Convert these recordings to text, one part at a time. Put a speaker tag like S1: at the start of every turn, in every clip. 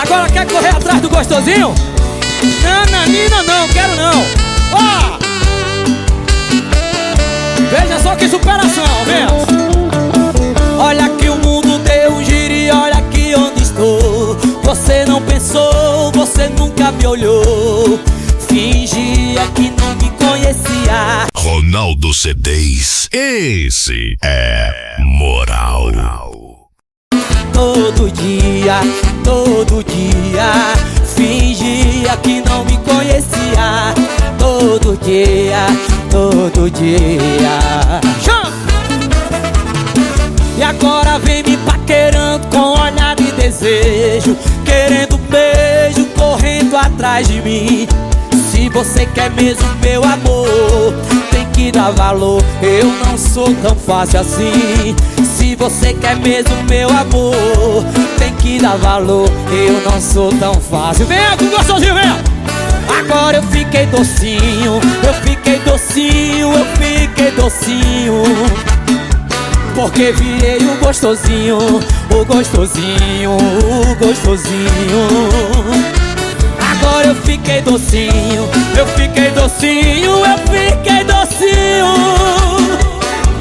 S1: Agora quer correr atrás do gostosinho? Nananina não, quero não. Ó, veja só que superação, venha. Olha que o mundo deu um giro e olha aqui onde estou. Você não pensou, você nunca me olhou. Fingia que não me conhecia.
S2: Ronaldo C10, esse é moral.
S1: Todo dia, fingia que não me conhecia. Todo dia. E agora vem me paquerando com olhar de desejo, querendo beijo, correndo atrás de mim. Se você quer mesmo meu amor, tem que dar valor, eu não sou tão fácil assim. Se você quer mesmo meu amor, tem que dar valor, eu não sou tão fácil. Venha com gostosinho, venha! Agora eu fiquei docinho, porque virei o gostosinho. Agora eu fiquei docinho,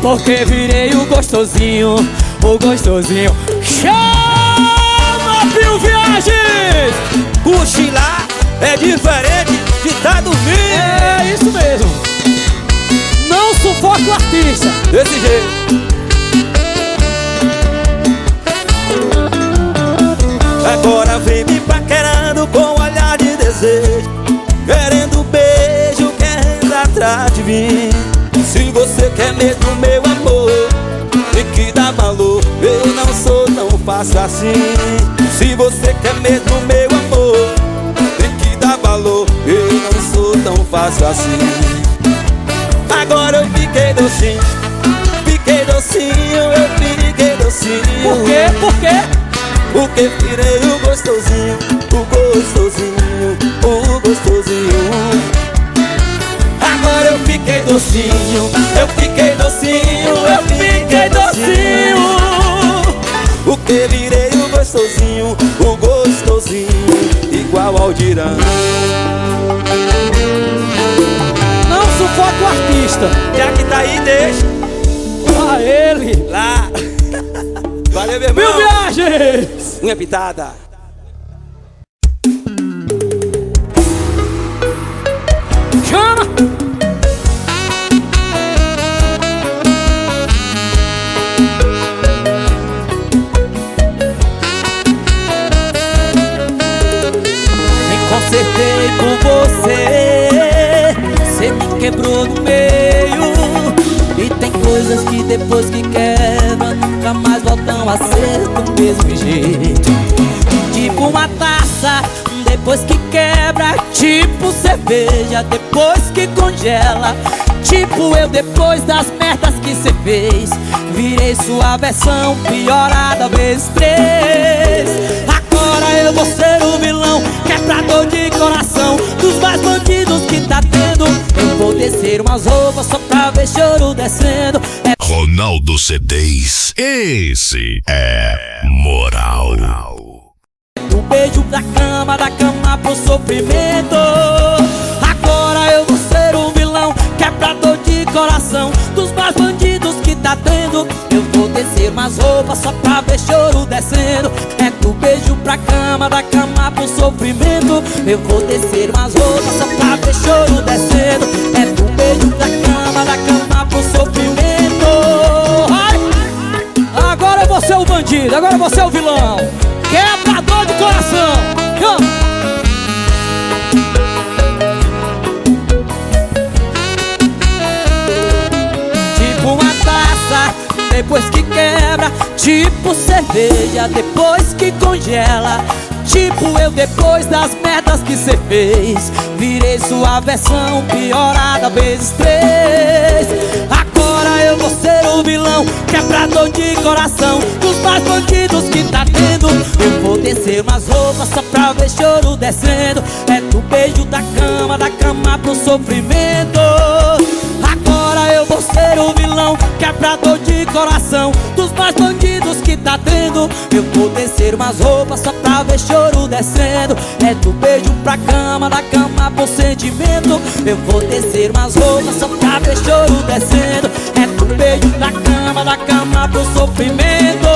S1: porque virei o gostosinho. Chama, Pio Viagens!
S3: Cochilar é diferente de tá dormindo.
S1: É isso mesmo. Não sufoca o artista.
S3: Desse jeito. Agora vem me paquerando com olhar de desejo, querendo beijo, querendo atrás de mim. Se você quer mesmo meu amor, tem que dar valor, eu não sou tão fácil assim. Se você quer mesmo meu amor, tem que dar valor, eu não sou tão fácil assim. Agora eu fiquei docinho.
S1: Por quê?
S3: Porque virei o gostosinho. Agora eu fiquei docinho. Porque virei o gostosinho, igual ao Dirão.
S1: Não sufoca o artista.
S3: Já que tá aí, deixa
S1: Lá ele.
S3: lá. Valeu, meu irmão.
S1: Pio Viagens!
S3: Unha pitada.
S1: Chama! Me consertei com você, cê me quebrou no meio. E tem coisas que depois que quebra nunca mais voltam a ser do mesmo jeito. Tipo uma taça, depois que quebra. Tipo cerveja, depois que congela. Tipo eu depois das merdas que cê fez. Virei sua versão piorada vezes 3. Agora eu vou ser o vilão, quebrador de coração, dos mais bandidos que tá tendo. Eu vou descer umas roupas só pra ver choro descendo.
S2: Ronaldo C10, esse é moral.
S1: Do beijo da cama pro sofrimento. Agora eu vou ser o vilão, quebrador de coração, dos mais bandidos que tá tendo. Eu vou descer umas roupas só pra ver choro descendo. É do beijo pra cama, da cama pro sofrimento. Eu vou descer umas roupas só pra ver choro descendo. É do beijo da cama pro sofrimento. Ai! Agora eu vou ser o bandido, agora eu vou ser o vilão, quebrador de coração. Tipo uma taça, depois que quebra. Tipo cerveja, depois que congela. Tipo eu depois das merdas que cê fez. Virei sua versão piorada vezes 3. Agora eu vou ser o vilão, quebrador de coração, dos mais bandidos que tá tendo. Eu vou descer umas roupas só pra ver choro descendo. É do beijo da cama pro sofrimento. Agora eu vou ser o vilão, quebrador de coração, dos mais bandidos que tá tá tendo. Eu vou descer umas roupas só pra ver choro descendo. É do beijo pra cama, da cama pro sentimento. Eu vou descer umas roupas só pra ver choro descendo. É do beijo da cama pro sofrimento.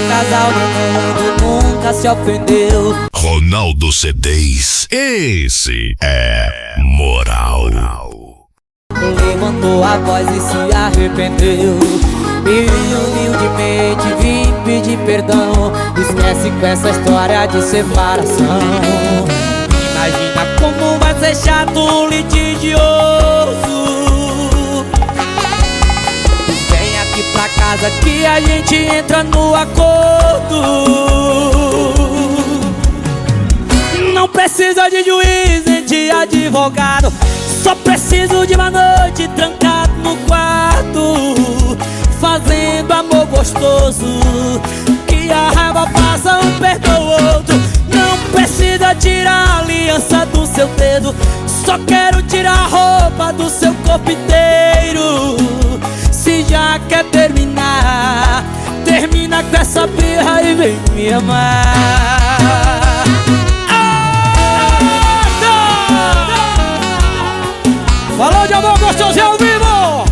S1: Casal no mundo nunca se ofendeu.
S2: Ronaldo C10, esse é moral.
S1: Levantou a voz e se arrependeu. E humildemente vim pedir perdão. Esquece com essa história de separação. Imagina como vai ser chato, litigioso. Pra casa que a gente entra no acordo. Não precisa de juiz nem de advogado. Só preciso de uma noite trancado no quarto, fazendo amor gostoso, que a raiva passa, um perdoa o outro. Não precisa tirar a aliança do seu dedo. Só quero tirar a roupa do seu corpo inteiro. Se já quer terminar, termina com essa birra e vem me amar. Falou de amor gostoso ao vivo.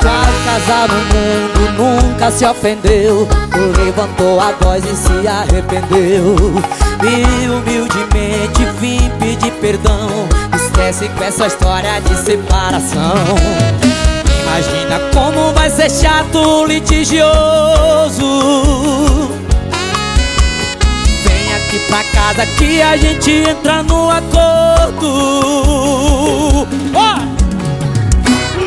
S1: Qual casal no mundo nunca se ofendeu? Levantou a voz e se arrependeu. E humildemente vim pedir perdão. Esquece com essa história de separação. Imagina como vai ser chato, litigioso. Vem aqui pra casa que a gente entra no acordo.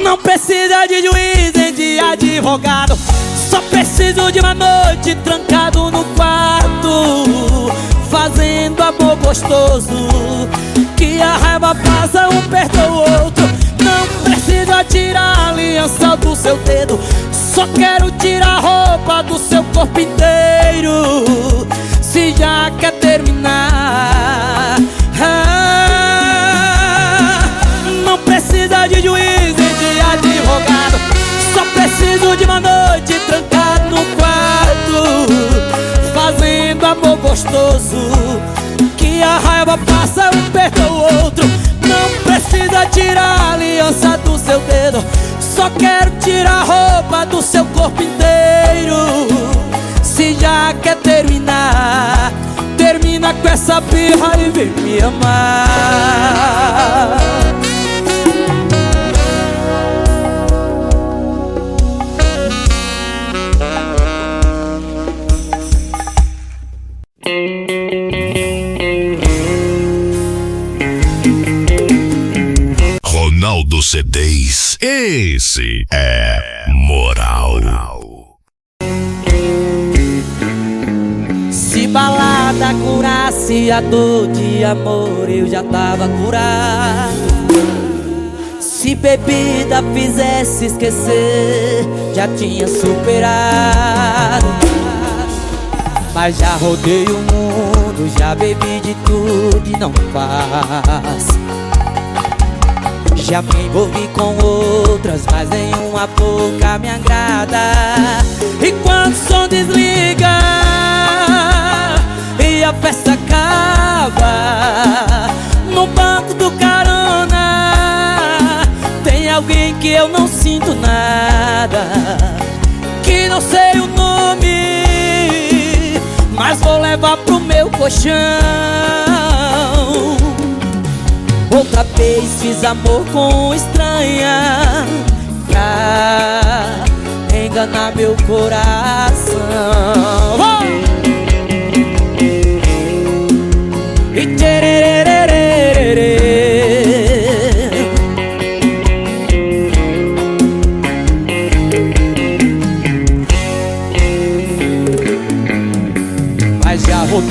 S1: Não precisa de juiz nem de advogado. Só preciso de uma noite trancado no quarto, fazendo amor gostoso, que a raiva passa, um perdoa o outro. Não precisa tirar a aliança do seu dedo. Só quero tirar a roupa do seu corpo inteiro. Se já quer terminar, não precisa de juiz nem de advogado. Só preciso de uma noite trancado no quarto, fazendo amor gostoso, que a raiva passa, um perdoa o outro. Não precisa tirar a aliança do seu dedo. Só quero tirar a roupa do seu corpo inteiro. Se já quer terminar, termina com essa birra e vem me amar.
S2: Ronaldo C10, esse é moral.
S1: Se balada curasse a dor de amor, eu já tava curado. Se bebida fizesse esquecer, já tinha superado. Mas já rodei o mundo, já bebi de tudo e não faz. Já me envolvi com outras, mas nenhuma boca me agrada. E quando o som desliga e a festa acaba, no banco do carona tem alguém que eu não sinto nada, que não sei o nome, mas vou levar pro meu colchão. Outra vez fiz amor com estranha pra enganar meu coração. E tcherererererê,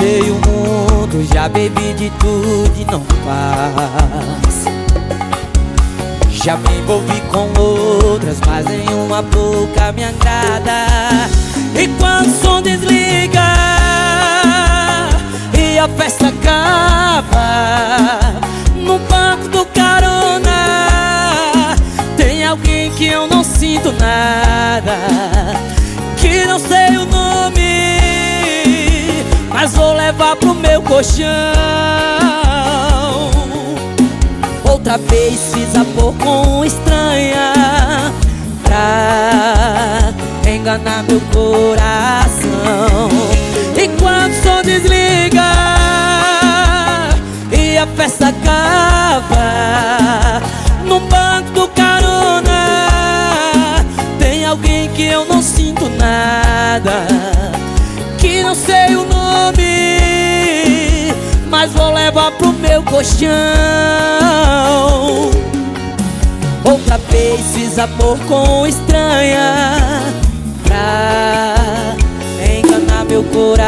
S1: rodei o mundo, já bebi de tudo e não passa. Já me envolvi com outras, mas nenhuma boca me agrada. E quando o som desliga e a festa acaba, no banco do carona tem alguém que eu não sinto nada, que não sei o nome, mas vou levar pro meu colchão. Outra vez fiz amor com estranha pra enganar meu coração. E quando o som desliga e a festa acaba, no banco do carona tem alguém que eu não sinto nada, que não sei o nome, mas vou levar pro meu colchão. Outra vez fiz amor com estranha pra enganar meu coração.